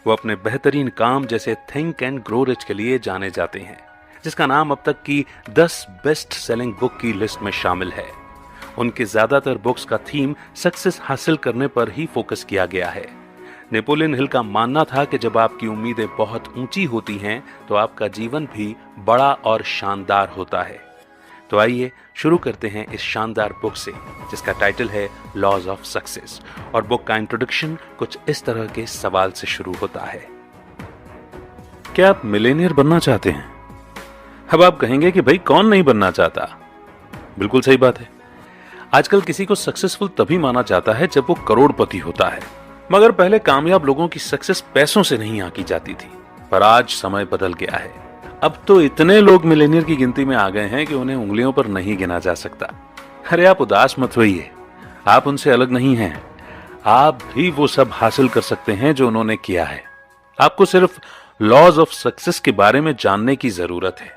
वो अपने बेहतरीन काम जैसे थिंक एंड ग्रो रिच के लिए जाने जाते हैं, जिसका नाम अब तक की 10 बेस्ट सेलिंग बुक की लिस्ट में शामिल है। उनके ज्यादातर बुक्स का थीम सक्सेस हासिल करने पर ही फोकस किया गया है। नेपोलियन हिल का मानना था कि जब आपकी उम्मीदें बहुत ऊंची होती हैं तो आपका जीवन भी बड़ा और शानदार होता है। तो आइए शुरू करते हैं इस शानदार बुक से, जिसका टाइटल है लॉज ऑफ सक्सेस। और बुक का इंट्रोडक्शन कुछ इस तरह के सवाल से शुरू होता है। क्या आप मिलेनियर बनना चाहते हैं? अब आप कहेंगे कि भाई कौन नहीं बनना चाहता। बिल्कुल सही बात है। आजकल किसी को सक्सेसफुल तभी माना जाता है जब वो करोड़पति होता है। मगर पहले कामयाब लोगों की सक्सेस पैसों से नहीं आंकी जाती थी, पर आज समय बदल गया है। अब तो इतने लोग मिलेनियर की गिनती में आ गए हैं कि उन्हें उंगलियों पर नहीं गिना जा सकता। अरे आप उदास मत होइए, आप उनसे अलग नहीं हैं। आप भी वो सब हासिल कर सकते हैं जो उन्होंने किया है। आपको सिर्फ लॉज ऑफ सक्सेस के बारे में जानने की जरूरत है।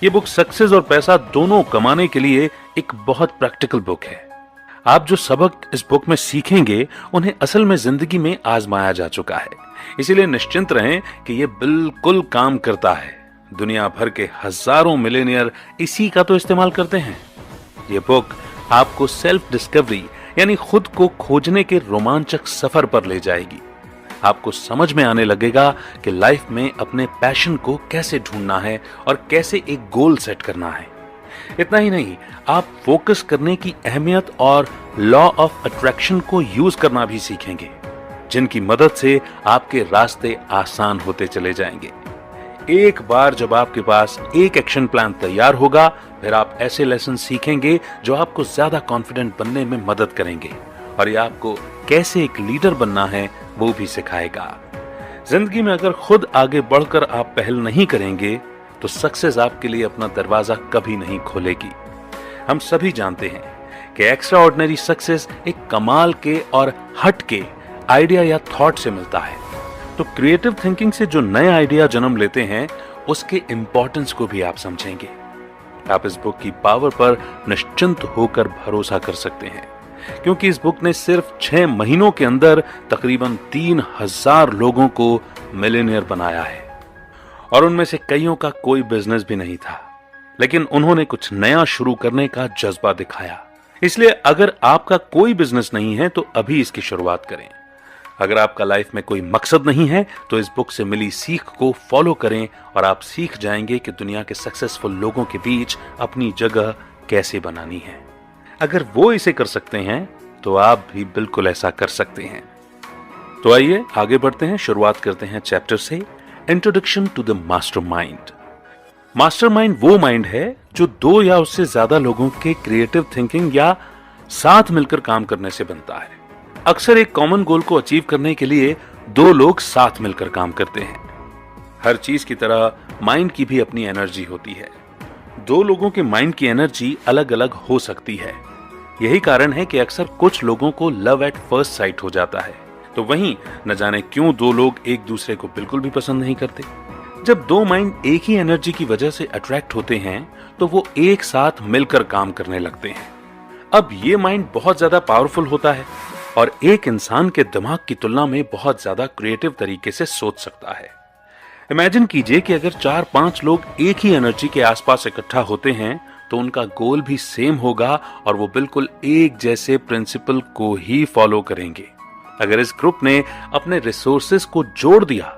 ये बुक सक्सेस और पैसा दोनों कमाने के लिए एक बहुत प्रैक्टिकल बुक है। आप जो सबक इस बुक में सीखेंगे उन्हें असल में जिंदगी में आजमाया जा चुका है, इसीलिए निश्चिंत रहें कि ये बिल्कुल काम करता है। दुनिया भर के हजारों मिलेनियर इसी का तो इस्तेमाल करते हैं। ये बुक आपको सेल्फ डिस्कवरी यानी खुद को खोजने के रोमांचक सफर पर ले जाएगी। आपको समझ में आने लगेगा कि लाइफ में अपने पैशन को कैसे ढूंढना है और कैसे एक गोल सेट करना है। इतना ही नहीं, आप फोकस करने की अहमियत और लॉ ऑफ अट्रैक्शन को यूज करना भी सीखेंगे, जिनकी मदद से आपके रास्ते आसान होते चले जाएंगे। एक बार जब आपके पास एक एक्शन प्लान तैयार होगा, फिर आप ऐसे लेसन सीखेंगे जो आपको ज्यादा कॉन्फिडेंट बनने में मदद करेंगे, और ये आपको कैसे एक लीडर बनना है वो भी सिखाएगा। जिंदगी में अगर खुद आगे बढ़कर आप पहल नहीं करेंगे तो सक्सेस आपके लिए अपना दरवाजा कभी नहीं खोलेगी। हम सभी जानते हैं कि एक्स्ट्रा ऑर्डिनरी सक्सेस एक कमाल के और हट के आइडिया या थॉट से मिलता है। तो क्रिएटिव थिंकिंग से जो नए आइडिया जन्म लेते हैं उसके इंपॉर्टेंस को भी आप समझेंगे। आप इस बुक की पावर पर निश्चिंत होकर भरोसा कर सकते हैं, क्योंकि इस बुक ने सिर्फ 6 महीनों के अंदर तकरीबन 3000 लोगों को मिलियनेयर बनाया है। और उनमें से कईयों का कोई बिजनेस भी नहीं था, लेकिन उन्होंने कुछ नया शुरू करने का जज्बा दिखाया। इसलिए अगर आपका कोई बिजनेस नहीं है तो अभी इसकी शुरुआत करें। अगर आपका लाइफ में कोई मकसद नहीं है तो इस बुक से मिली सीख को फॉलो करें और आप सीख जाएंगे कि दुनिया के सक्सेसफुल लोगों के बीच अपनी जगह कैसे बनानी है। अगर वो इसे कर सकते हैं तो आप भी बिल्कुल ऐसा कर सकते हैं। तो आइए आगे बढ़ते हैं। शुरुआत करते हैं चैप्टर से, introduction to the mastermind. Mastermind वो माइंड है जो 2 या उससे ज्यादा लोगों के क्रिएटिव थिंकिंग या साथ मिलकर काम करने से बनता है। अक्सर एक कॉमन गोल को अचीव करने के लिए 2 लोग साथ मिलकर काम करते हैं। हर चीज की तरह माइंड की भी अपनी एनर्जी होती है। 2 लोगों के माइंड की एनर्जी अलग अलग हो सकती है। यही कारण है कि अक्सर कुछ लोगों को लव एट फर्स्ट साइट हो जाता है, तो वहीं न जाने क्यों 2 लोग एक दूसरे को बिल्कुल भी पसंद नहीं करते। जब 2 माइंड एक ही एनर्जी की वजह से अट्रैक्ट होते हैं तो वो एक साथ मिलकर काम करने लगते हैं। अब ये माइंड बहुत ज्यादा पावरफुल होता है और एक इंसान के दिमाग की तुलना में बहुत ज्यादा क्रिएटिव तरीके से सोच सकता है। इमेजिन कीजिए कि अगर 4-5 लोग एक ही एनर्जी के आसपास इकट्ठा होते हैं तो उनका गोल भी सेम होगा और वो बिल्कुल एक जैसे प्रिंसिपल को ही फॉलो करेंगे। अगर इस ग्रुप ने अपने रिसोर्सेस को जोड़ दिया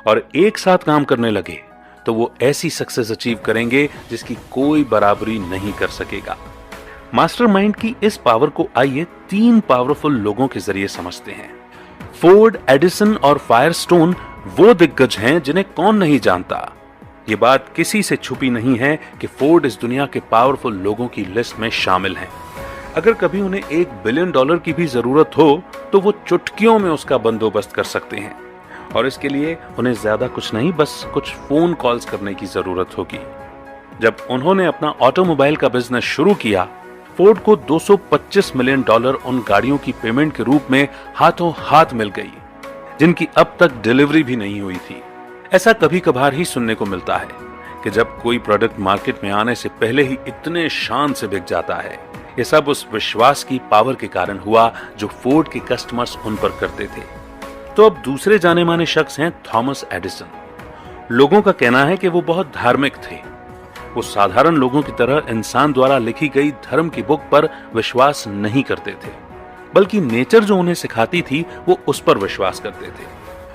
और एक साथ काम करने लगे तो वो ऐसी सक्सेस अचीव करेंगे जिसकी कोई बराबरी नहीं कर सकेगा। मास्टरमाइंड की इस पावर को आइए 3 पावरफुल लोगों के जरिए समझते हैं। फोर्ड, एडिसन और फायरस्टोन वो दिग्गज हैं जिन्हें कौन नहीं जानता। ये बात किसी से छुपी नहीं है कि फोर्ड इस दुनिया के पावरफुल लोगों की लिस्ट में शामिल हैं। अगर कभी उन्हें $1 बिलियन की भी जरूरत हो तो वो चुटकियों में उसका बंदोबस्त कर सकते हैं, और इसके लिए उन्हें ज्यादा कुछ नहीं, बस कुछ फोन कॉल्स करने की जरूरत होगी। जब उन्होंने अपना ऑटोमोबाइल का बिजनेस शुरू किया, फोर्ड को $225 मिलियन उन गाड़ियों की पेमेंट के रूप में हाथों हाथ मिल गई, जिनकी अब तक डिलीवरी भी नहीं हुई थी। ऐसा कभी कभार ही सुनने को मिलता है कि जब कोई प्रोडक्ट मार्केट में आने से पहले ही इतने शान से बिक जाता है। ये सब उस विश्वास की पावर के कारण हुआ जो फोर्ड के कस्टमर्स उन पर करते थे। तो अब दूसरे जाने माने शख्स हैं थॉमस एडिसन। लोगों का कहना है कि वो बहुत धार्मिक थे। वो साधारण लोगों की तरह इंसान द्वारा लिखी गई धर्म की बुक पर विश्वास नहीं करते थे, बल्कि नेचर जो उन्हें सिखाती थी वो उस पर विश्वास करते थे।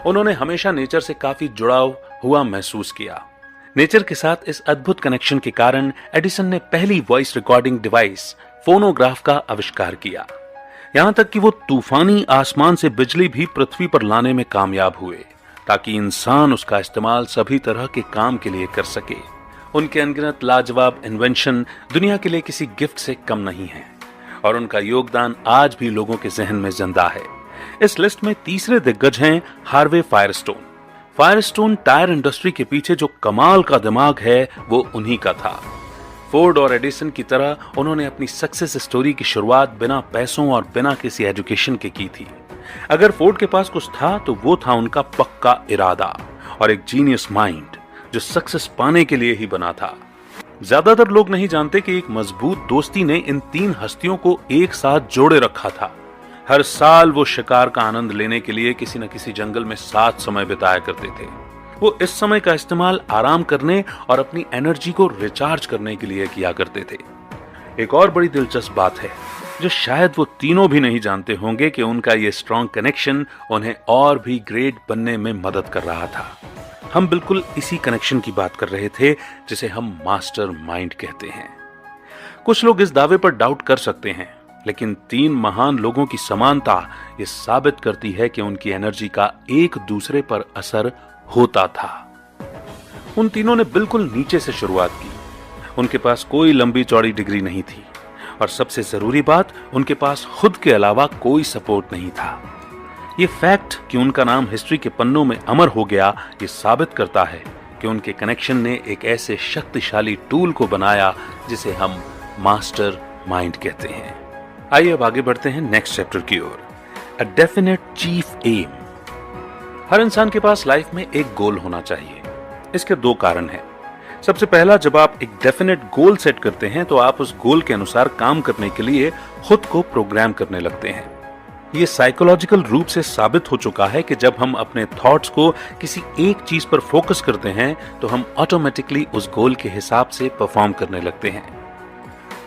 उन्होंने हमेशा नेचर से काफी जुड़ाव हुआ महसूस किया। नेचर के साथ इस अद्भुत कनेक्शन के कारण एडिसन ने पहली वॉइस रिकॉर्डिंग डिवाइस फोनोग्राफ का आविष्कार किया। यहां तक कि वो तूफानी आसमान से बिजली भी पृथ्वी पर लाने में कामयाब हुए, ताकि इंसान उसका इस्तेमाल सभी तरह के काम के लिए कर सके। उनके अनगिनत लाजवाब इन्वेंशन दुनिया के लिए किसी गिफ्ट से कम नहीं है, और उनका योगदान आज भी लोगों के जहन में जिंदा है। इस लिस्ट में तीसरे दिग्गज हैं Harvey Firestone. Firestone tyre industry के पीछे जो कमाल का दिमाग है वो उन्हीं का था। फोर्ड और एडिसन की तरह उन्होंने अपनी सक्सेस स्टोरी की शुरुआत बिना पैसों और बिना किसी एजुकेशन के की थी। अगर फोर्ड के पास कुछ था तो वो था उनका पक्का इरादा और एक जीनियस माइंड जो सक्सेस पाने के लिए ही बना था। ज्यादातर लोग नहीं जानते कि एक मजबूत दोस्ती ने इन तीन हस्तियों को एक साथ जोड़े रखा था। हर साल वो शिकार का आनंद लेने के लिए किसी न किसी जंगल में साथ समय बिताया करते थे। वो इस समय का इस्तेमाल आराम करने और अपनी एनर्जी को रिचार्ज करने के लिए किया करते थे। एक और बड़ी दिलचस्प बात है जो शायद वो तीनों भी नहीं जानते होंगे कि उनका ये स्ट्रॉन्ग कनेक्शन उन्हें और भी ग्रेट बनने में मदद कर रहा था। हम बिल्कुल इसी कनेक्शन की बात कर रहे थे जिसे हम मास्टर माइंड कहते हैं। कुछ लोग इस दावे पर डाउट कर सकते हैं, लेकिन तीन महान लोगों की समानता ये साबित करती है कि उनकी एनर्जी का एक दूसरे पर असर होता था। उन तीनों ने बिल्कुल नीचे से शुरुआत की। उनके पास कोई लंबी चौड़ी डिग्री नहीं थी, और सबसे जरूरी बात, उनके पास खुद के अलावा कोई सपोर्ट नहीं था। ये फैक्ट कि उनका नाम हिस्ट्री के पन्नों में अमर हो गया, ये साबित करता है कि उनके कनेक्शन ने एक ऐसे शक्तिशाली टूल को बनाया जिसे हम मास्टर माइंड कहते हैं। आइए अब आगे बढ़ते हैं नेक्स्ट चैप्टर की ओर। A definite chief aim. हर इंसान के पास लाइफ में एक गोल होना चाहिए। इसके दो कारण हैं। सबसे पहला, जब आप एक डेफिनेट गोल सेट करते हैं तो आप उस गोल के अनुसार काम करने के लिए खुद को प्रोग्राम करने लगते हैं। ये साइकोलॉजिकल रूप से साबित हो चुका है कि जब हम अपने थॉट्स को किसी एक चीज पर फोकस करते हैं तो हम ऑटोमेटिकली उस गोल के हिसाब से परफॉर्म करने लगते हैं।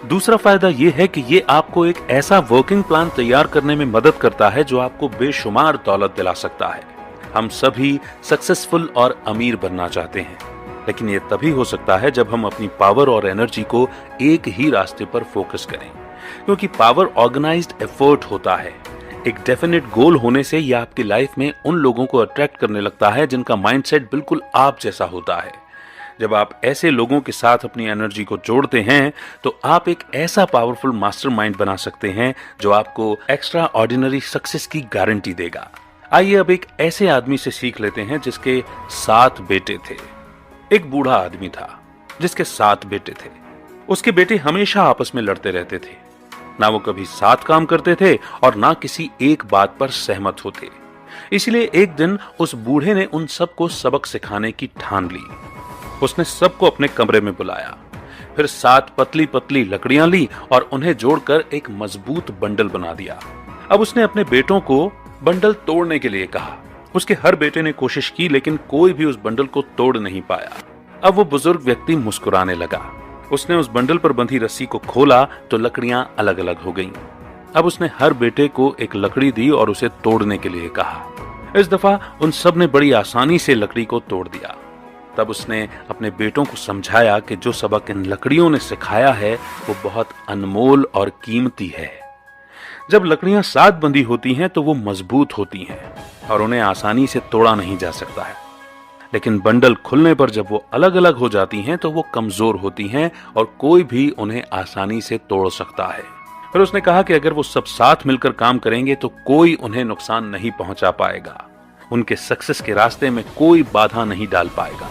दूसरा फायदा यह है कि ये आपको एक ऐसा वर्किंग प्लान तैयार करने में मदद करता है जो आपको बेशुमार दौलत दिला सकता है। हम सभी सक्सेसफुल और अमीर बनना चाहते हैं, लेकिन ये तभी हो सकता है जब हम अपनी पावर और एनर्जी को एक ही रास्ते पर फोकस करें, क्योंकि पावर ऑर्गेनाइज्ड एफर्ट होता है। एक डेफिनेट गोल होने से यह आपकी लाइफ में उन लोगों को अट्रैक्ट करने लगता है जिनका माइंडसेट बिल्कुल आप जैसा होता है। जब आप ऐसे लोगों के साथ अपनी एनर्जी को जोड़ते हैं तो आप एक ऐसा पावरफुल मास्टरमाइंड बना सकते हैं जो आपको एक्स्ट्रा ऑर्डिनरी सक्सेस की गारंटी देगा। आइए अब एक ऐसे आदमी से सीख लेते हैं जिसके 7 बेटे थे। एक बूढ़ा आदमी था जिसके 7 बेटे थे। उसके बेटे हमेशा आपस में लड़ते रहते थे। ना वो कभी साथ काम करते थे और ना किसी एक बात पर सहमत होते। इसलिए एक दिन उस बूढ़े ने उन सबको सबक सिखाने की ठान ली। उसने सबको अपने कमरे में बुलाया, फिर 7 पतली पतली लकड़ियां ली और उन्हें जोड़कर एक मजबूत बंडल बना दिया। अब उसने अपने बेटों को बंडल तोड़ने के लिए कहा। उसके हर बेटे ने कोशिश की, लेकिन कोई भी उस बंडल को तोड़ नहीं पाया। अब वो बुजुर्ग व्यक्ति मुस्कुराने लगा। उसने उस बंडल पर बंधी रस्सी को खोला तो लकड़ियां अलग अलग हो गईं। अब उसने हर बेटे को एक लकड़ी दी और उसे तोड़ने के लिए कहा। इस दफा उन सब ने बड़ी आसानी से लकड़ी को तोड़ दिया। तब उसने अपने बेटों को समझाया कि जो सबक इन लकड़ियों ने सिखाया है वो बहुत अनमोल और कीमती है। जब लकड़ियां साथ बंधी होती हैं तो वो मजबूत होती हैं और उन्हें आसानी से तोड़ा नहीं जा सकता है, लेकिन बंडल खुलने पर जब वो अलग अलग हो जाती हैं तो वो कमजोर होती हैं और कोई भी उन्हें आसानी से तोड़ सकता है। फिर उसने कहा कि अगर वो सब साथ मिलकर काम करेंगे तो कोई उन्हें नुकसान नहीं पहुंचा पाएगा, उनके सक्सेस के रास्ते में कोई बाधा नहीं डाल पाएगा।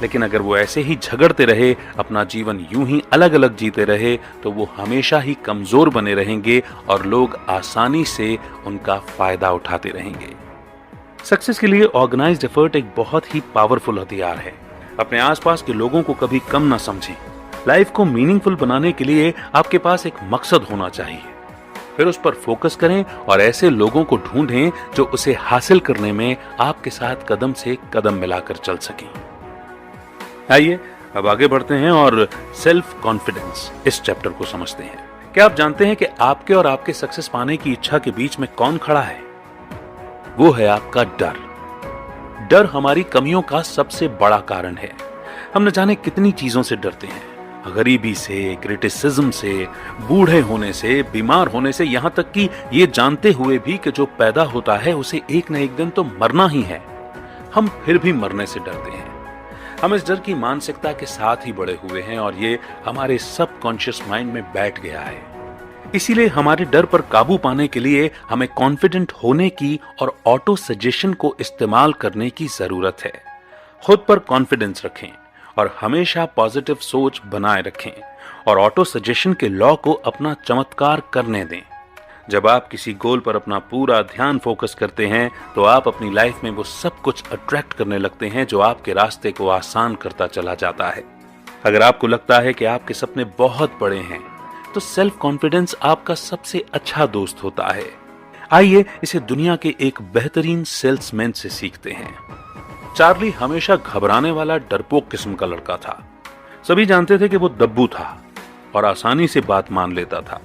लेकिन अगर वो ऐसे ही झगड़ते रहे, अपना जीवन यूं ही अलग अलग जीते रहे, तो वो हमेशा ही कमजोर बने रहेंगे और लोग आसानी से उनका फायदा उठाते रहेंगे। सक्सेस के लिए ऑर्गेनाइज्ड एफर्ट एक बहुत ही पावरफुल हथियार है। अपने आसपास के लोगों को कभी कम ना समझें। लाइफ को मीनिंगफुल बनाने के लिए आपके पास एक मकसद होना चाहिए। फिर उस पर फोकस करें और ऐसे लोगों को ढूंढें जो उसे हासिल करने में आपके साथ कदम से कदम मिलाकर चल सकें। आइए अब आगे बढ़ते हैं और सेल्फ कॉन्फिडेंस इस चैप्टर को समझते हैं। क्या आप जानते हैं कि आपके और आपके सक्सेस पाने की इच्छा के बीच में कौन खड़ा है? वो है आपका डर। डर हमारी कमियों का सबसे बड़ा कारण है। हम न जाने कितनी चीजों से डरते हैं, गरीबी से, क्रिटिसिज्म से, बूढ़े होने से, बीमार होने से, यहां तक कि ये जानते हुए भी कि जो पैदा होता है उसे एक न एक दिन तो मरना ही है, हम फिर भी मरने से डरते हैं। हम इस डर की मानसिकता के साथ ही बड़े हुए हैं और ये हमारे सबकॉन्शियस माइंड में बैठ गया है। इसीलिए हमारे डर पर काबू पाने के लिए हमें कॉन्फिडेंट होने की और ऑटो सजेशन को इस्तेमाल करने की जरूरत है। खुद पर कॉन्फिडेंस रखें और हमेशा पॉजिटिव सोच बनाए रखें और ऑटो सजेशन के लॉ को अपना चमत्कार करने दें। जब आप किसी गोल पर अपना पूरा ध्यान फोकस करते हैं तो आप अपनी लाइफ में वो सब कुछ अट्रैक्ट करने लगते हैं जो आपके रास्ते को आसान करता चला जाता है। अगर आपको लगता है कि आपके सपने बहुत बड़े हैं तो सेल्फ कॉन्फिडेंस आपका सबसे अच्छा दोस्त होता है। आइए इसे दुनिया के एक बेहतरीन सेल्समैन से सीखते हैं। चार्ली हमेशा घबराने वाला डरपोक किस्म का लड़का था। सभी जानते थे कि वो दब्बू था और आसानी से बात मान लेता था।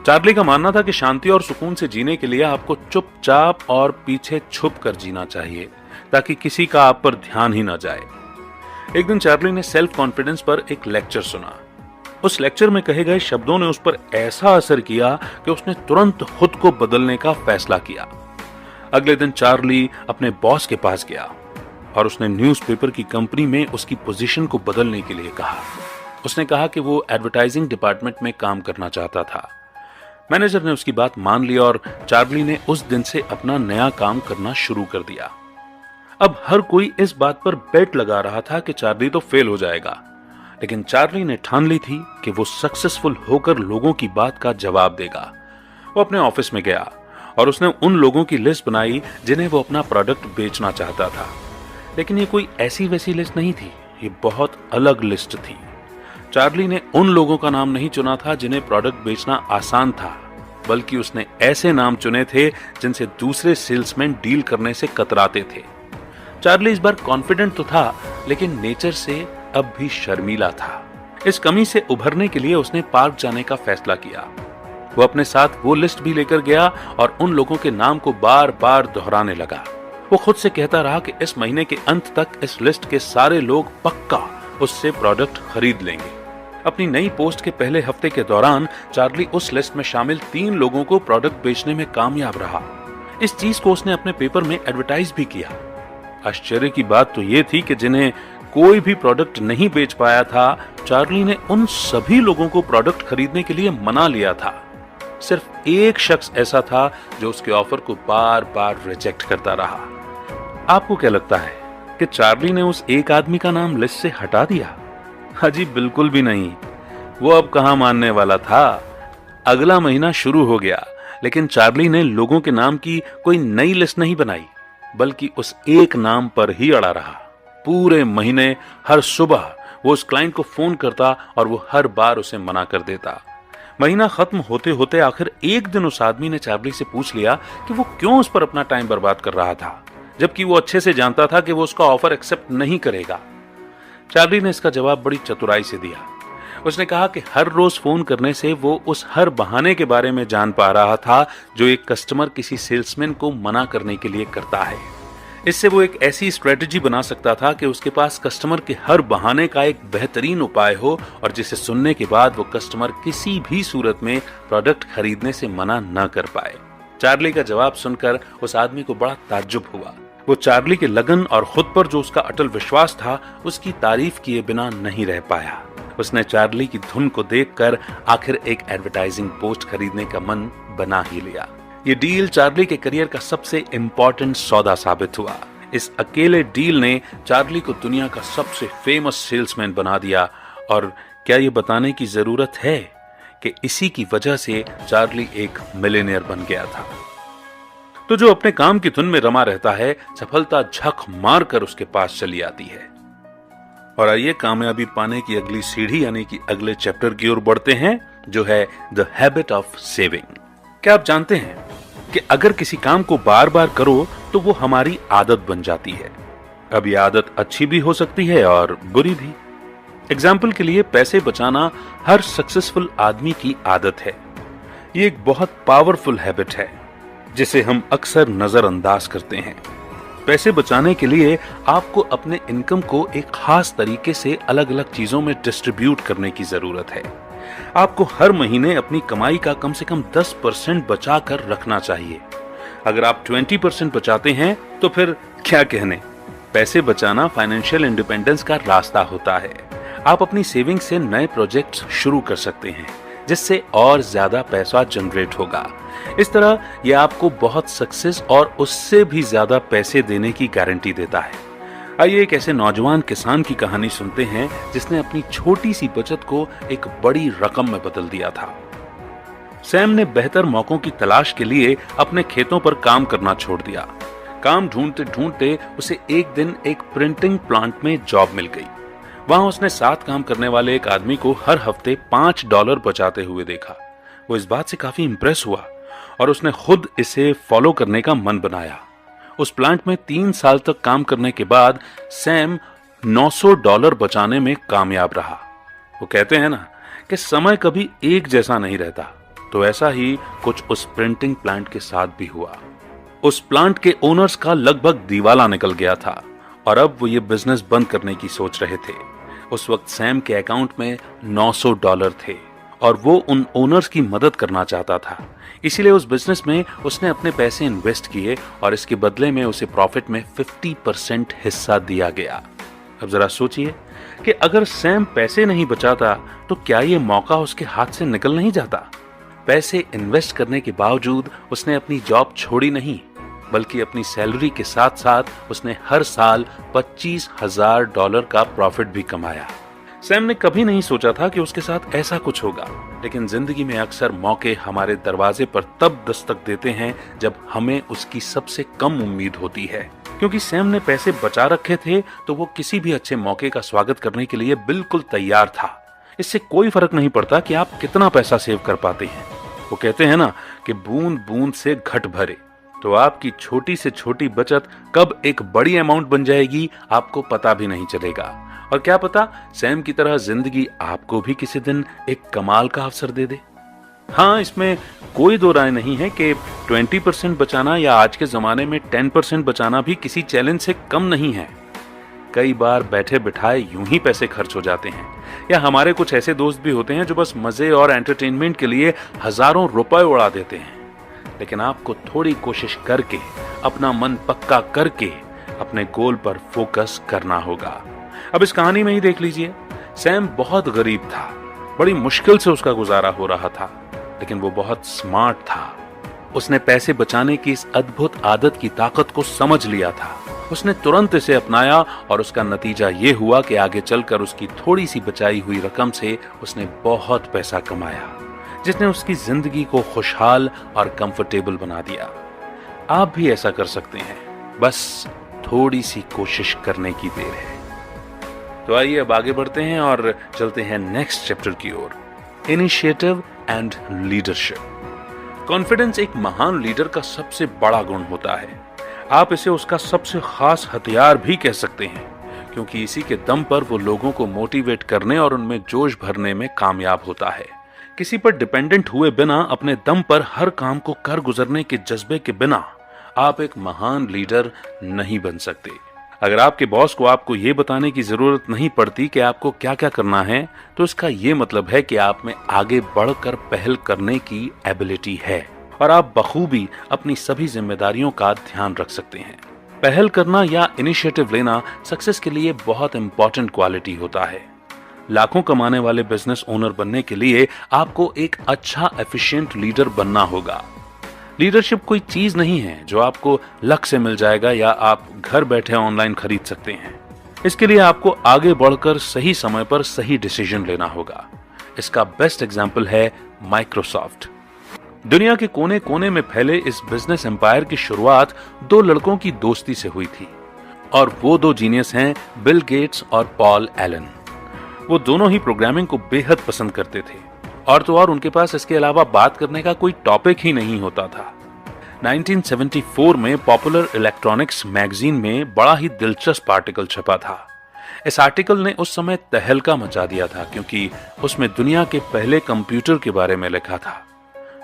चार्ली का मानना था कि शांति और सुकून से जीने के लिए आपको चुपचाप और पीछे छुप कर जीना चाहिए ताकि किसी का आप पर ध्यान ही ना जाए। एक दिन चार्ली ने सेल्फ कॉन्फिडेंस पर एक लेक्चर सुना। उस लेक्चर में कहे गए शब्दों ने उस पर ऐसा असर किया कि उसने तुरंत खुद को बदलने का फैसला किया। अगले दिन चार्ली अपने बॉस के पास गया और उसने न्यूज़पेपर की कंपनी में उसकी पोजीशन को बदलने के लिए कहा। उसने कहा कि वो एडवर्टाइजिंग डिपार्टमेंट में काम करना चाहता था। मैनेजर ने उसकी बात मान ली और चार्ली ने उस दिन से अपना नया काम करना शुरू कर दिया। अब हर कोई इस बात पर बेट लगा रहा था कि चार्ली तो फेल हो जाएगा, लेकिन चार्ली ने ठान ली थी कि वो सक्सेसफुल होकर लोगों की बात का जवाब देगा। वो अपने ऑफिस में गया और उसने उन लोगों की लिस्ट बनाई जिन्हें वो अपना प्रोडक्ट बेचना चाहता था। लेकिन ये कोई ऐसी वैसी लिस्ट नहीं थी, ये बहुत अलग लिस्ट थी। चार्ली ने उन लोगों का नाम नहीं चुना था जिन्हें प्रोडक्ट बेचना आसान था, बल्कि उसने ऐसे नाम चुने थे जिनसे दूसरे सेल्समैन डील करने से कतराते थे। चार्ली इस बार कॉन्फिडेंट तो था, लेकिन नेचर से अब भी शर्मीला था। इस कमी से उभरने के लिए उसने पार्क जाने का फैसला किया। वो अपने साथ वो लिस्ट भी लेकर गया और उन लोगों के नाम को बार बार दोहराने लगा। वो खुद से कहता रहा कि इस महीने के अंत तक इस लिस्ट के सारे लोग पक्का उससे प्रोडक्ट खरीद लेंगे। अपनी नई पोस्ट के पहले हफ्ते के दौरान चार्ली उस लिस्ट में शामिल 3 लोगों को प्रोडक्ट बेचने में कामयाब रहा। इस चीज को उसने अपने पेपर में एडवर्टाइज भी किया। आश्चर्य की बात तो ये थी कि जिन्हें कोई भी प्रोडक्ट नहीं बेच पाया था, चार्ली ने उन सभी लोगों को प्रोडक्ट खरीदने के लिए मना लिया था। सिर्फ एक शख्स ऐसा था जो उसके ऑफर को बार बार रिजेक्ट करता रहा। आपको क्या लगता है कि चार्ली ने उस एक आदमी का नाम लिस्ट से हटा दिया? हाजी बिल्कुल भी नहीं। वो अब कहां मानने वाला था। अगला महीना शुरू हो गया, लेकिन चार्ली ने लोगों के नाम की कोई नई लिस्ट नहीं बनाई, बल्कि उस एक नाम पर ही अड़ा रहा। पूरे महीने हर सुबह वो उस क्लाइंट को फोन करता और वो हर बार उसे मना कर देता। महीना खत्म होते होते आखिर एक दिन उस आदमी ने चार्ली से पूछ लिया कि वो क्यों उस पर अपना टाइम बर्बाद कर रहा था, जबकि वो अच्छे से जानता था कि वो उसका ऑफर एक्सेप्ट नहीं करेगा। चार्ली ने इसका जवाब बड़ी चतुराई से दिया। उसने कहा कि हर रोज फोन करने से वो उस हर बहाने के बारे में जान पा रहा था जो एक कस्टमर किसी सेल्समैन को मना करने के लिए करता है। इससे वो एक ऐसी स्ट्रेटजी बना सकता था कि उसके पास कस्टमर के हर बहाने का एक बेहतरीन उपाय हो और जिसे सुनने के बाद वो कस्टमर किसी भी सूरत में प्रोडक्ट खरीदने से मना न कर पाए। चार्ली का जवाब सुनकर उस आदमी को बड़ा ताज्जुब हुआ। वो चार्ली के लगन और खुद पर जो उसका अटल विश्वास था, उसकी तारीफ किए बिना नहीं रह पाया। उसने चार्ली की धुन को देखकर आखिर एक एडवर्टाइजिंग पोस्ट खरीदने का मन बना ही लिया। ये डील चार्ली के करियर का सबसे इंपॉर्टेंट सौदा साबित हुआ। इस अकेले डील ने चार्ली को दुनिया का सबसे फेमस सेल्समैन बना दिया। और क्या ये बताने की जरूरत है कि इसी की वजह से चार्ली एक मिलियनेयर बन गया था। तो जो अपने काम की धुन में रमा रहता है, सफलता झक मार कर उसके पास चली आती है। और आइए कामयाबी पाने की अगली सीढ़ी यानी कि अगले चैप्टर की ओर बढ़ते हैं, जो है द हैबिट ऑफ सेविंग। क्या आप जानते हैं कि अगर किसी काम को बार बार करो तो वो हमारी आदत बन जाती है। अब ये आदत अच्छी भी हो सकती है और बुरी भी। एग्जाम्पल के लिए पैसे बचाना हर सक्सेसफुल आदमी की आदत है। ये एक बहुत पावरफुल हैबिट है जिसे हम अक्सर नजरअंदाज करते हैं। पैसे बचाने के लिए आपको अपने इनकम को एक खास तरीके से अलग अलग चीजों में डिस्ट्रीब्यूट करने की जरूरत है। आपको हर महीने अपनी कमाई का कम से कम 10% बचा कर रखना चाहिए। अगर आप 20% बचाते हैं तो फिर क्या कहने। पैसे बचाना फाइनेंशियल इंडिपेंडेंस का रास्ता होता है। आप अपनी सेविंग से नए प्रोजेक्ट्स शुरू कर सकते हैं जिससे और ज्यादा पैसा जनरेट होगा। इस तरह यह आपको बहुत सक्सेस और उससे भी ज्यादा पैसे देने की गारंटी देता है। आइए एक ऐसे नौजवान किसान की कहानी सुनते हैं जिसने अपनी छोटी सी बचत को एक बड़ी रकम में बदल दिया था। सैम ने बेहतर मौकों की तलाश के लिए अपने खेतों पर काम करना छोड़ दिया। काम ढूंढते ढूंढते उसे एक दिन एक प्रिंटिंग प्लांट में जॉब मिल गई। वहां उसने साथ काम करने वाले एक आदमी को हर हफ्ते $5 बचाते हुए देखा। वो इस बात से काफी इंप्रेस हुआ और उसने खुद इसे फॉलो करने का मन बनाया। उस प्लांट में 3 साल तक काम करने के बाद सैम $900 बचाने में कामयाब रहा। वो कहते हैं ना कि समय कभी एक जैसा नहीं रहता, तो ऐसा ही कुछ उस प्रिंटिंग प्लांट के साथ भी हुआ। उस प्लांट के ओनर्स का लगभग दिवाला निकल गया था और अब वो ये बिजनेस बंद करने की सोच रहे थे। उस वक्त सैम के अकाउंट में $900 थे और वो उन ओनर्स की मदद करना चाहता था। इसीलिए उस बिजनेस में उसने अपने पैसे इन्वेस्ट किए और इसके बदले में उसे प्रॉफिट में 50% हिस्सा दिया गया। अब जरा सोचिए कि अगर सैम पैसे नहीं बचाता तो क्या ये मौका उसके हाथ से निकल नहीं जाता। पैसे इन्वेस्ट करने के बावजूद उसने अपनी जॉब छोड़ी नहीं, बल्कि अपनी सैलरी के साथ साथ उसने हर साल $25,000 का प्रॉफिट भी कमाया। सैम ने कभी नहीं सोचा था कि उसके साथ ऐसा कुछ होगा, लेकिन जिंदगी में अक्सर मौके हमारे दरवाजे पर तब दस्तक देते हैं जब हमें उसकी सबसे कम उम्मीद होती है। क्योंकि सैम ने पैसे बचा रखे थे तो वो किसी भी अच्छे मौके का स्वागत करने के लिए बिल्कुल तैयार था। इससे कोई फर्क नहीं पड़ता कि आप कितना पैसा सेव कर पाते हैं। वो कहते हैं ना कि बूंद बूंद से घट भरे। तो आपकी छोटी से छोटी बचत कब एक बड़ी अमाउंट बन जाएगी आपको पता भी नहीं चलेगा। और क्या पता सैम की तरह जिंदगी आपको भी किसी दिन एक कमाल का अवसर दे दे। हाँ, इसमें कोई दो राय नहीं है कि 20% बचाना या आज के जमाने में 10% बचाना भी किसी चैलेंज से कम नहीं है। कई बार बैठे बिठाए यूं ही पैसे खर्च हो जाते हैं, या हमारे कुछ ऐसे दोस्त भी होते हैं जो बस मजे और एंटरटेनमेंट के लिए हजारों रुपए उड़ा देते हैं। लेकिन आपको थोड़ी कोशिश करके, अपना मन पक्का करके अपने गोल पर फोकस करना होगा। अब इस कहानी में ही देख लीजिए, सैम बहुत गरीब था, बड़ी मुश्किल से उसका गुजारा हो रहा था, लेकिन वो बहुत स्मार्ट था। उसने पैसे बचाने की इस अद्भुत आदत की ताकत को समझ लिया था। उसने तुरंत इसे अपनाया और उसका नतीजा ये हुआ कि आगे चलकर उसकी थोड़ी सी बचाई हुई रकम से उसने बहुत पैसा कमाया, जिसने उसकी जिंदगी को खुशहाल और कंफर्टेबल बना दिया। आप भी ऐसा कर सकते हैं, बस थोड़ी सी कोशिश करने की देर है। तो आइए अब आगे बढ़ते हैं और चलते हैं नेक्स्ट चैप्टर की ओर, इनिशिएटिव एंड लीडरशिप। कॉन्फिडेंस एक महान लीडर का सबसे बड़ा गुण होता है। आप इसे उसका सबसे खास हथियार भी कह सकते हैं, क्योंकि इसी के दम पर वो लोगों को मोटिवेट करने और उनमें जोश भरने में कामयाब होता है। किसी पर डिपेंडेंट हुए बिना अपने दम पर हर काम को कर गुजरने के जज्बे के बिना आप एक महान लीडर नहीं बन सकते। अगर आपके बॉस को आपको ये बताने की जरूरत नहीं पड़ती कि आपको क्या क्या करना है, तो इसका ये मतलब है कि आप में आगे बढ़कर पहल करने की एबिलिटी है और आप बखूबी अपनी सभी जिम्मेदारियों का ध्यान रख सकते हैं। पहल करना या इनिशिएटिव लेना सक्सेस के लिए बहुत इंपॉर्टेंट क्वालिटी होता है। लाखों कमाने वाले बिजनेस ओनर बनने के लिए आपको एक अच्छा एफिशिएंट लीडर बनना होगा। लीडरशिप कोई चीज नहीं है जो आपको लक से मिल जाएगा या आप घर बैठे ऑनलाइन खरीद सकते हैं। इसके लिए आपको आगे बढ़कर सही समय पर सही डिसीजन लेना होगा। इसका बेस्ट एग्जाम्पल है माइक्रोसॉफ्ट। दुनिया के कोने कोने में फैले इस बिजनेस एम्पायर की शुरुआत 2 लड़कों की दोस्ती से हुई थी, और वो 2 जीनियस हैं बिल गेट्स और पॉल एलन। वो दोनों ही प्रोग्रामिंग को बेहद पसंद करते थे और तो और उनके पास इसके अलावा बात करने का कोई टॉपिक ही नहीं होता था। 1974 में पॉपुलर इलेक्ट्रॉनिक्स मैगजीन में बड़ा ही दिलचस्प आर्टिकल छपा था। इस आर्टिकल ने उस समय तहलका मचा दिया था, क्योंकि उसमें दुनिया के पहले कंप्यूटर के बारे में लिखा था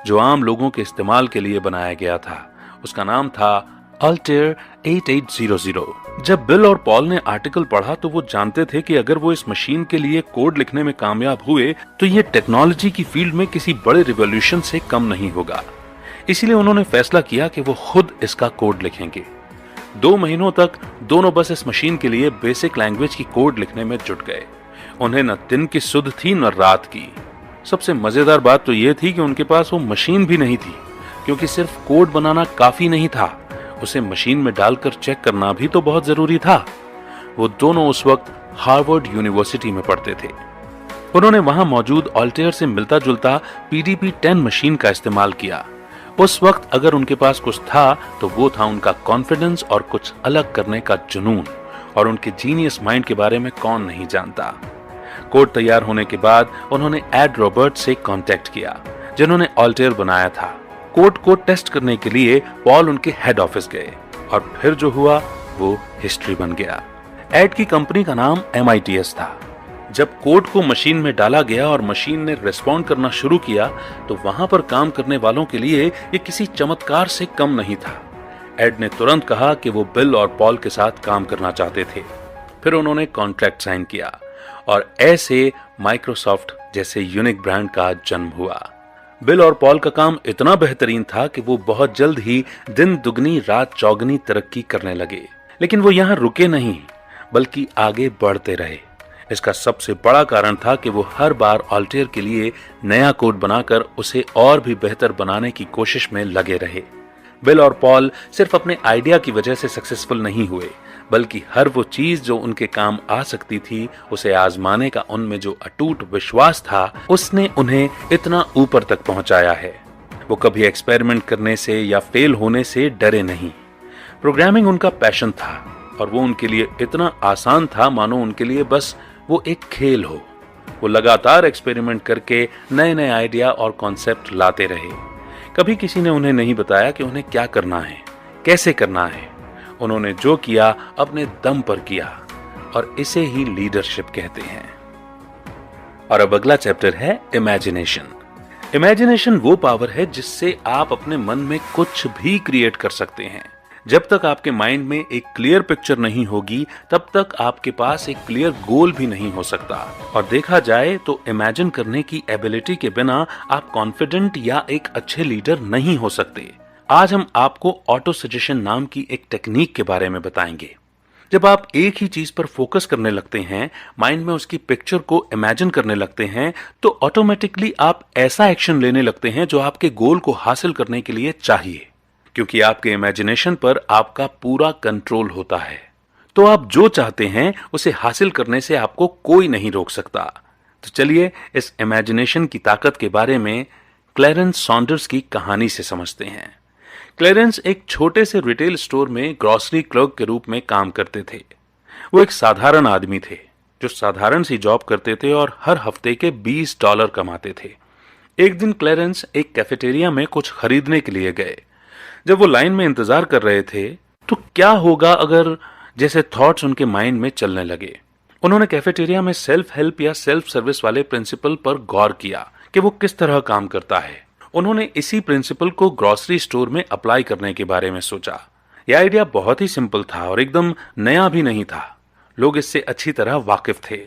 जो आम लोगों के इस्तेमाल के लिए बनाया गया था। उसका नाम था अल्टेयर 8800। जब बिल और पॉल ने आर्टिकल पढ़ा तो वो जानते थे कि अगर वो इस मशीन के लिए कोड लिखने में कामयाब हुए तो ये टेक्नोलॉजी की फील्ड में किसी बड़े रिवॉल्यूशन से कम नहीं होगा। इसीलिए उन्होंने फैसला किया कि वो खुद इसका कोड लिखेंगे। 2 महीनों तक दोनों बस इस मशीन के लिए बेसिक लैंग्वेज की कोड लिखने में जुट गए। उन्हें न दिन की सुध थी न रात की। सबसे मजेदार बात तो ये थी कि उनके पास वो मशीन भी नहीं थी, क्योंकि सिर्फ कोड बनाना काफी नहीं था, उसे मशीन में डालकर चेक करना भी तो बहुत जरूरी था। वो दोनों उस वक्त हार्वर्ड यूनिवर्सिटी में पढ़ते थे। उन्होंने वहां मौजूद अल्टेयर से मिलता जुलता PDP-10 मशीन का इस्तेमाल किया। उस वक्त अगर उनके पास कुछ था तो वो था उनका कॉन्फिडेंस और कुछ अलग करने का जुनून, और उनके जीनियस माइंड के बारे में कौन नहीं जानता। कोड तैयार होने के बाद उन्होंने एड रॉबर्ट से कांटेक्ट किया, जिन्होंने अल्टेयर बनाया था। कोड को टेस्ट करने के लिए पॉल उनके हेड ऑफिस गए, और फिर जो हुआ वो हिस्ट्री बन गया। एड की कंपनी का नाम MITS था। जब कोड को मशीन में डाला गया और मशीन ने रिस्पॉन्ड करना शुरू किया तो वहां पर काम करने वालों के लिए ये किसी चमत्कार से कम नहीं था। एड ने तुरंत कहा कि वो बिल और पॉल के साथ काम करना चाहते थे। फिर उन्होंने कॉन्ट्रैक्ट साइन किया और ऐसे माइक्रोसॉफ्ट जैसे यूनिक ब्रांड का जन्म हुआ। बिल और पॉल का काम इतना बेहतरीन था कि वो बहुत जल्द ही दिन दुगनी रात चौगनी तरक्की करने लगे। लेकिन वो यहाँ रुके नहीं, बल्कि आगे बढ़ते रहे। इसका सबसे बड़ा कारण था कि वो हर बार अल्टेयर के लिए नया कोड बनाकर उसे और भी बेहतर बनाने की कोशिश में लगे रहे। बिल और पॉल सिर्फ अपने आइडिया की वजह से सक्सेसफुल नहीं हुए, बल्कि हर वो चीज जो उनके काम आ सकती थी उसे आजमाने का उनमें जो अटूट विश्वास था उसने उन्हें इतना ऊपर तक पहुंचाया है। वो कभी एक्सपेरिमेंट करने से या फेल होने से डरे नहीं। प्रोग्रामिंग उनका पैशन था और वो उनके लिए इतना आसान था मानो उनके लिए बस वो एक खेल हो। वो लगातार एक्सपेरिमेंट करके नए नए आइडिया और कॉन्सेप्ट लाते रहे। कभी किसी ने उन्हें नहीं बताया कि उन्हें क्या करना है, कैसे करना है। उन्होंने जो किया अपने दम पर किया, और इसे ही लीडरशिप कहते हैं। और अब अगला चैप्टर है इमेजिनेशन। इमेजिनेशन वो पावर है जिससे आप अपने मन में कुछ भी क्रिएट कर सकते हैं। जब तक आपके माइंड में एक क्लियर पिक्चर नहीं होगी तब तक आपके पास एक क्लियर गोल भी नहीं हो सकता। और देखा जाए तो इमेजिन करने की एबिलिटी के बिना आप कॉन्फिडेंट या एक अच्छे लीडर नहीं हो सकते। आज हम आपको ऑटो सजेशन नाम की एक टेक्निक के बारे में बताएंगे। जब आप एक ही चीज पर फोकस करने लगते हैं, माइंड में उसकी पिक्चर को इमेजिन करने लगते हैं, तो ऑटोमेटिकली आप ऐसा एक्शन लेने लगते हैं जो आपके गोल को हासिल करने के लिए चाहिए, क्योंकि आपके इमेजिनेशन पर आपका पूरा कंट्रोल होता है। तो आप जो चाहते हैं उसे हासिल करने से आपको कोई नहीं रोक सकता। तो चलिए इस इमेजिनेशन की ताकत के बारे में क्लैरेंस सॉन्डर्स की कहानी से समझते हैं। क्लैरेंस एक छोटे से रिटेल स्टोर में ग्रोसरी क्लर्क के रूप में काम करते थे। वो एक साधारण आदमी थे जो साधारण सी जॉब करते थे और हर हफ्ते के $20 कमाते थे। एक दिन क्लैरेंस एक कैफेटेरिया में कुछ खरीदने के लिए गए। जब वो लाइन में इंतजार कर रहे थे तो क्या होगा अगर जैसे थॉट्स उनके माइंड में चलने लगे। उन्होंने कैफेटेरिया में सेल्फ हेल्प या सेल्फ सर्विस वाले प्रिंसिपल पर गौर किया कि वो किस तरह काम करता है। उन्होंने इसी प्रिंसिपल को ग्रोसरी स्टोर में अप्लाई करने के बारे में सोचा। यह आइडिया बहुत ही सिंपल था और एकदम नया भी नहीं था। लोग इससे अच्छी तरह वाकिफ थे।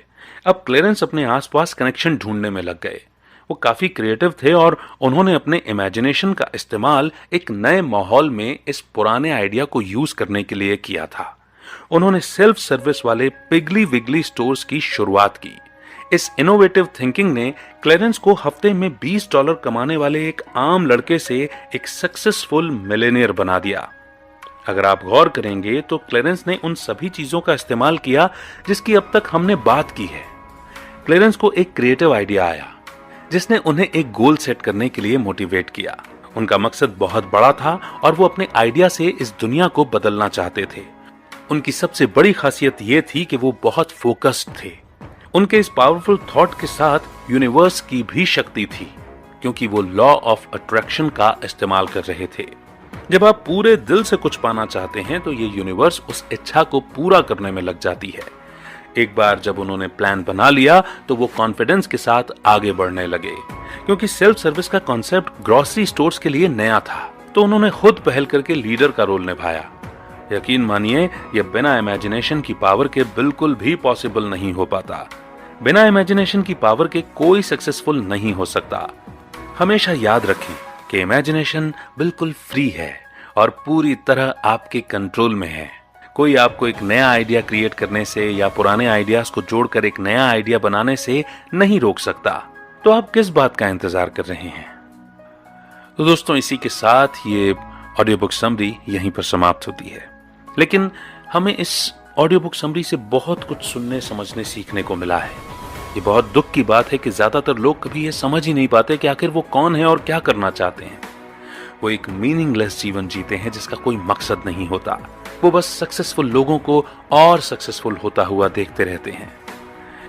अब क्लैरेंस अपने आसपास कनेक्शन ढूंढने में लग गए। वो काफी क्रिएटिव थे और उन्होंने अपने इमेजिनेशन का इस्तेमाल एक नए माहौल में इस पुराने आइडिया को यूज करने के लिए किया था। उन्होंने सेल्फ सर्विस वाले पिगली विगली स्टोर्स की शुरुआत की। इस इनोवेटिव थिंकिंग ने क्लैरेंस को हफ्ते में $20 कमाने वाले एक आम लड़के से एक सक्सेसफुल मिलेनियर बना दिया। अगर आप गौर करेंगे तो क्लैरेंस ने उन सभी चीजों का इस्तेमाल किया जिसकी अब तक हमने बात की है। क्लैरेंस को एक क्रिएटिव आइडिया आया जिसने उन्हें एक गोल सेट करने के लिए मोटिवेट किया। उनका मकसद बहुत बड़ा था और वो अपने आइडिया से इस दुनिया को बदलना चाहते थे। उनकी सबसे बड़ी खासियत ये थी कि वो बहुत फोकस्ड थे। उनके इस पावरफुल थॉट के साथ यूनिवर्स की भी शक्ति थी, क्योंकि वो लॉ ऑफ अट्रैक्शन का इस्तेमाल कर रहे थे। जब आप पूरे दिल से कुछ पाना चाहते हैं तो ये यूनिवर्स उस इच्छा को पूरा करने में लग जाती है। एक बार जब उन्होंने प्लान बना लिया तो वो कॉन्फिडेंस के साथ आगे बढ़ने लगे। क्योंकि सेल्फ सर्विस का कॉन्सेप्ट ग्रोसरी स्टोर्स के लिए नया था, तो उन्होंने खुद पहल करके लीडर का रोल निभाया। यकीन मानिए, यह बिना इमेजिनेशन की पावर के बिल्कुल भी पॉसिबल नहीं हो पाता। बिना इमेजिनेशन की पावर के कोई सक्सेसफुल नहीं हो सकता। हमेशा याद रखें कि इमेजिनेशन बिल्कुल फ्री है और पूरी तरह आपके कंट्रोल में है। कोई आपको एक नया आइडिया क्रिएट करने से या पुराने आइडियाज को जोड़कर एक नया आइडिया बनाने से नहीं रोक सकता। तो आप किस बात का इंतजार कर रहे हैं? तो दोस्तों, इसी के साथ ये ऑडियो बुक समरी यहीं पर समाप्त होती है। लेकिन हमें इस ऑडियो बुक समरी से बहुत कुछ सुनने, समझने, सीखने को मिला है। ये बहुत दुख की बात है कि ज्यादातर लोग कभी ये समझ ही नहीं पाते कि आखिर वो कौन है और क्या करना चाहते हैं। वो एक मीनिंगलेस जीवन जीते हैं जिसका कोई मकसद नहीं होता। वो बस सक्सेसफुल लोगों को और सक्सेसफुल होता हुआ देखते रहते हैं।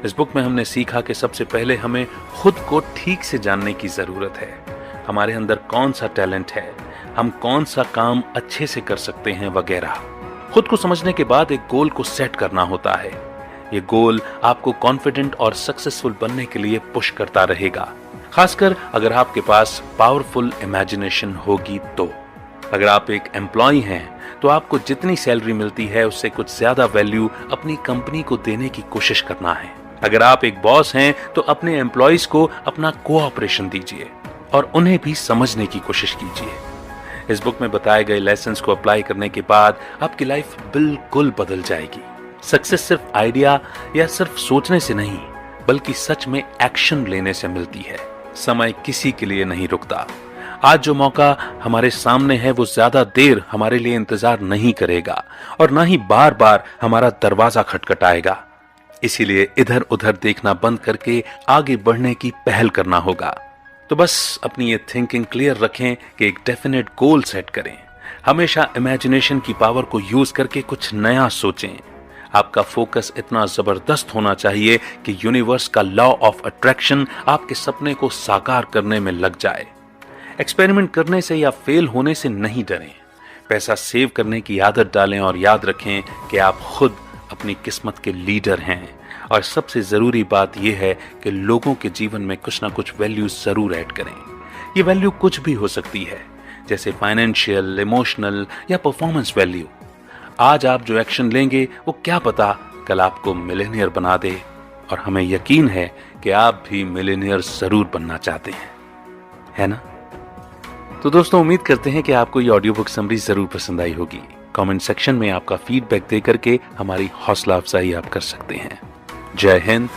इस बुक में हमने सीखा कि सबसे पहले हमें खुद को ठीक से जानने की जरूरत है। हमारे अंदर कौन सा टैलेंट है, हम कौन सा काम अच्छे से कर सकते हैं वगैरह। खुद को समझने के बाद एक गोल को सेट करना होता है। ये गोल आपको कॉन्फिडेंट और सक्सेसफुल बनने के लिए पुश करता रहेगा, खासकर अगर आपके पास पावरफुल इमेजिनेशन होगी तो। अगर आप एक एम्प्लॉय हैं तो आपको जितनी सैलरी मिलती है उससे कुछ ज्यादा वैल्यू अपनी कंपनी को देने की कोशिश करना है। अगर आप एक बॉस हैं तो अपने एम्प्लॉयज को अपना कोऑपरेशन दीजिए और उन्हें भी समझने की कोशिश कीजिए। इस बुक में बताए गए लेसन्स को अप्लाई करने के बाद आपकी लाइफ बिल्कुल बदल जाएगी। सक्सेस सिर्फ आइडिया या सिर्फ सोचने से नहीं, बल्कि सच में एक्शन लेने से मिलती है। समय किसी के लिए नहीं रुकता। आज जो मौका हमारे सामने है वो ज्यादा देर हमारे लिए इंतजार नहीं करेगा और ना ही बार बार हमारा दरवाजा खटखटाएगा। इसीलिए इधर उधर देखना बंद करके आगे बढ़ने की पहल करना होगा। तो बस अपनी ये थिंकिंग क्लियर रखें कि एक डेफिनेट गोल सेट करें। हमेशा इमेजिनेशन की पावर को यूज करके कुछ नया सोचें। आपका फोकस इतना जबरदस्त होना चाहिए कि यूनिवर्स का लॉ ऑफ अट्रैक्शन आपके सपने को साकार करने में लग जाए। एक्सपेरिमेंट करने से या फेल होने से नहीं डरें। पैसा सेव करने की आदत डालें और याद रखें कि आप खुद अपनी किस्मत के लीडर हैं। और सबसे जरूरी बात यह है कि लोगों के जीवन में कुछ ना कुछ वैल्यू जरूर ऐड करें। ये वैल्यू कुछ भी हो सकती है, जैसे फाइनेंशियल, इमोशनल या परफॉर्मेंस वैल्यू। आज आप जो एक्शन लेंगे वो क्या पता कल आपको मिलेनियर बना दे। और हमें यकीन है कि आप भी मिलेनियर जरूर बनना चाहते हैं, है ना? तो दोस्तों, उम्मीद करते हैं कि आपको ये ऑडियो बुक समरी जरूर पसंद आई होगी। कमेंट सेक्शन में आपका फीडबैक दे करके हमारी हौसला अफजाई आप कर सकते हैं। जय हिंद,